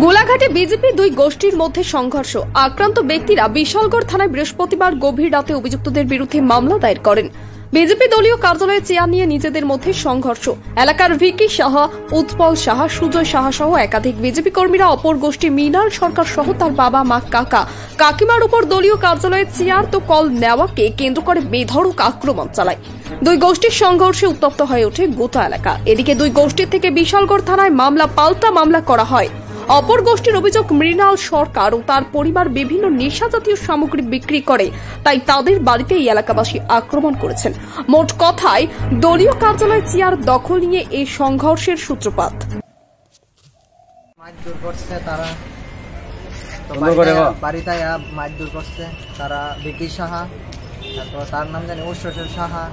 গোলাঘাটে BJP দুই গোষ্ঠীর মধ্যে সংঘর্ষ। আক্রান্ত ব্যক্তিরা বিশালগড় থানায় বৃহস্পতিবার গভীর রাতে অভিযুক্তদের বিরুদ্ধে মামলা দায়ের করেন। বিজেপি দলীয় কার্যালয়ে চেয়ার নিয়ে নিজেদের মধ্যে সংঘর্ষ। এলাকার ভিকি সাহা, উৎপল সাহা, সুজয় সাহা সহ একাধিক বিজেপি কর্মীরা অপর গোষ্ঠী মৃণাল সরকার সহ তার বাবা, মা, কাকা, কাকিমার উপর দলীয় কার্যালয়ে চেয়ার তো কল নেওয়াকে কেন্দ্র করে বেধড়ক আক্রমণ চালায়। দুই গোষ্ঠীর সংঘর্ষে উত্তপ্ত হয়ে ওঠে গোটা এলাকা। এদিকে দুই গোষ্ঠীর থেকে বিশালগড় থানায় পাল্টা মামলা করা হয়। অপর গোষ্ঠীর অভিযোগ, মৃণাল সরকার ও তার পরিবার বিভিন্ন নেশাজাতীয় সামগ্রী বিক্রি করে, তাই তাদের বাড়িতে এই এলাকাবাসী আক্রমণ করেছেন। মোট কথায় দলীয় কার্যালয় চেয়ার দখল নিয়ে এই সংঘর্ষের সূত্রপাত। মারধর করছে তারা, বাড়িতে মারধর করছে তারা। ভিকি সাহা, তারপর তার নাম জানি ঐশ্বর সাহা,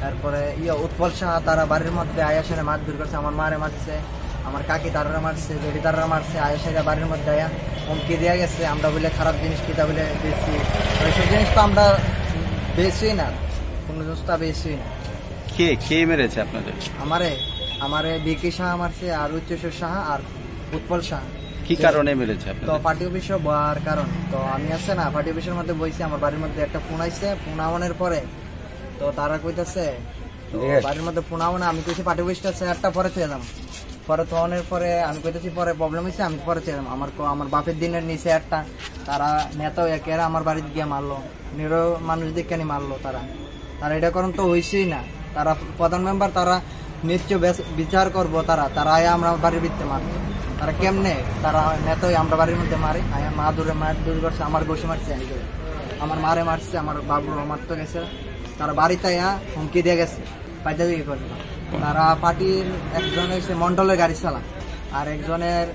তারপরে উৎপল সাহা, তারা বাড়ির মধ্যে আয়াসের মারধর করছে। আমার মারে মারছে, আমার কাকি তারা মারছে, বেবি তারা মারছে। আয়াসেরা বাড়ির মধ্যে আয়া হুমকি দেওয়া গেছে, আমরা বলে খারাপ জিনিস কিতা বলে বেশি, ওইসব জিনিস তো আমরা বেশি না, কোনো জিনিস তো বেশি না। কে মেরেছে আপনাদের? আমারে ভিকি সাহা মারছে, আর ঐশ্বর সাহা আর উৎপল সাহা। কি কারণে মেরেছে? তো পার্টি অফিসে বয়ার কারণ, তো আমি আছে না পার্টি অফিসের মধ্যে বইছি, আমার বাড়ির মধ্যে একটা ফোন আইছে। ফোন আওয়ানোর পরে তো তারা কইতেছে, বাড়ির মধ্যে ফোন আওয়ানো, আমি কইছি পার্টি অফিসটা একটা পরে চলে এলাম। পরে তোনের পরে আমি কইতেছি পরে প্রবলেম হয়েছে, আমি পরে চলে এলাম। আমার বাপের দিনের নিচে একটা তারা নেতাও একেরা আমার বাড়িতে গিয়ে মারলো, নিরো মানুষ দেখে মারলো। তারা এটা করেন তো হয়েছেই না। তারা প্রধান মেম্বার, তারা নিশ্চয় বিচার করবো। তারা আয়া আমরা বাড়ির ভিতরে মারবে, তারা কেমনে তারা নেতাই আমরা বাড়ির মধ্যে মারে। আয়া মা দূরে করছে, আমার গোসে মারছে, আমার মারে মারছে, আমার বাবু মারতে গেছে। তারা বাড়িতে আয়া হুমকি দিয়ে গেছে, পাইতে দিকে করবে। তারা পার্টির একজন হচ্ছে মন্ডলের গাড়ি চালা, আর একজনের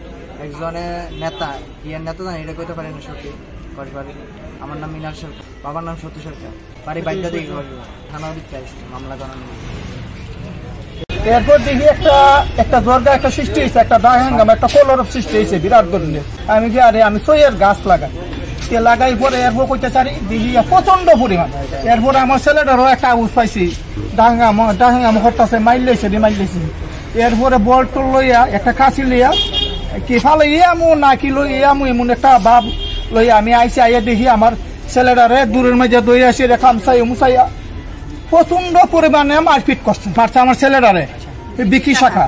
নেতা, কি নেতা জানি এটা কইতে পারি না সত্যি করে পারি। আমার নাম মৃণাল সরকার, বাবার নাম সত্যি সরকার, বাড়ি বাইদ্যা দিকে করবে, থানাও দিতে আসছে মামলা করানো। এরপর দেখি একটা জর্গা একটা সৃষ্টি হয়েছে, একটা দাহাঙ্গাম, একটা কলরব সৃষ্টি হয়েছে বিরাট গরলে। আমি কি আমি সইয়ের গাছ লাগাই পরে এরপর কইতে চারি দেখি প্রচন্ড পরিমাণ। এরপরে আমার ছেলেটারও একটা আউজ পাইছি, ডাহাঙ্গাম হরতাছে, মাইলেছে। এরপরে বল টল লইয়া একটা কাছি লইয়া কি ফালে ইয়ামু না কি লই ইয়ামু এমন একটা ভাব লইয়া আমি আইসি। আইয়া দেখি আমার ছেলেটারে দূরের মাঝে দই আসি খামসাই মুসাইয়া প্রচন্ড পরিমাণে মারপিট করছে, মারছে আমার ছেলেটারে। বিকি শাখা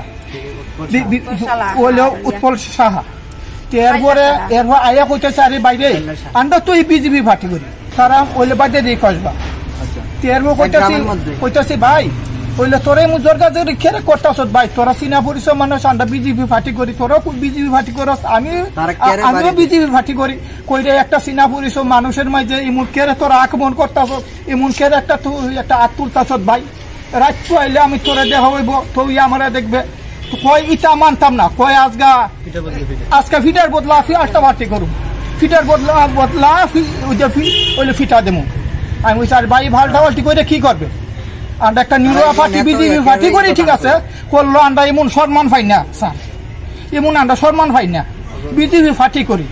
উৎপল সাহা। এরপর আয়া কইতেছে আরে বাইরে আমরা তুই বিজেপি পার্টি করি, তারা ওইলে বাইরে দিয়ে কসবা। এরপর কইতেছি ভাই ওইলে তোরাই মুজর্গা যে খেলে করতাস ভাই, তোরা চিনা পরিচয় মানুষ, আমরা বিজেপি পার্টি করি, তোরাও বিজেপি পার্টি করস, আমিও বিজেপি পার্টি করি। কইরে একটা চিনা পরিচয় মানুষের মাঝে এমন কেড়ে তোরা আক্রমণ করতাস, এমন কেড়ে একটা হাত তুলতাস ভাই। রাত আইলে আমি তোরা দেখা হইব, তুই আমরা দেখবে। কয় ইটা মানতাম না, কয় আজকে ফিটার বদলা আটটা পার্টি করুন, ফিটার বদলা ওইলে ফিটা দেবো। আমি বলছি আর ভাই ভালটা পাল্টি করে কি করবে? আমরা একটা নিউরা পার্টি বিজেপি পার্টি করি, ঠিক আছে করলো, আমরা এমন সম্মান পাই না স্যার, এমন আমরা সম্মান পাই না। বিজেপি পার্টি করি,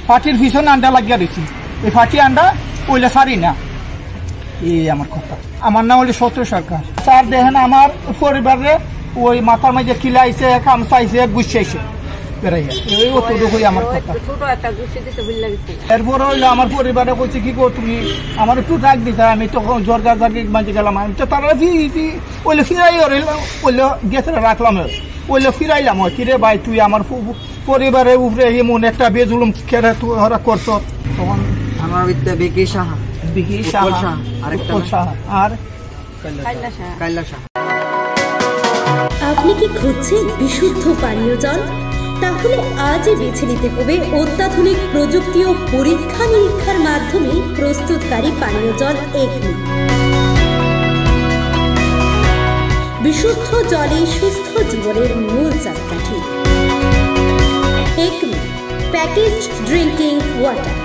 পার্টির পিছনে আন্ডা লাগিয়ে দিচ্ছি, এই পার্টি আন্ডা ওইলে সারি না। এই আমার কথা। আমার নাম হলো সত্য সরকার। স্যার দেখেন আমার পরিবারে ওই মাথার মাঝে কিলাইছে, খামসাইছে, গুছাইছে এরপর হইলো আমার পরিবারে কইছে কি গো তুমি আমার একটু ডাক দিতে, আমি তখন জর্গা জার্গি মাঝে গেলাম। আমি তো তারা ওইলে ফিরাই ওইলে গেছে রাখলাম, ওইলে ফিরাইলাম। কিরে ভাই তুই আমার পরিবারের উপরে এমন একটা বেজুলুম খেরে ওরা করছ। তখন আমার ভিকি সাহা, আর কাইলা সাহা। আপনি কি খুঁজছেন বিশুদ্ধ পানীয় জল? তাহলে আজই বেছে নিতে হবে অত্যাধুনিক প্রযুক্তি ও পরীক্ষা নিরীক্ষার মাধ্যমে প্রস্তুতকারী পানীয় জল একমি। বিশুদ্ধ জলে সুস্থ জীবনের মূল চাকাঠি। Acme packaged drinking water.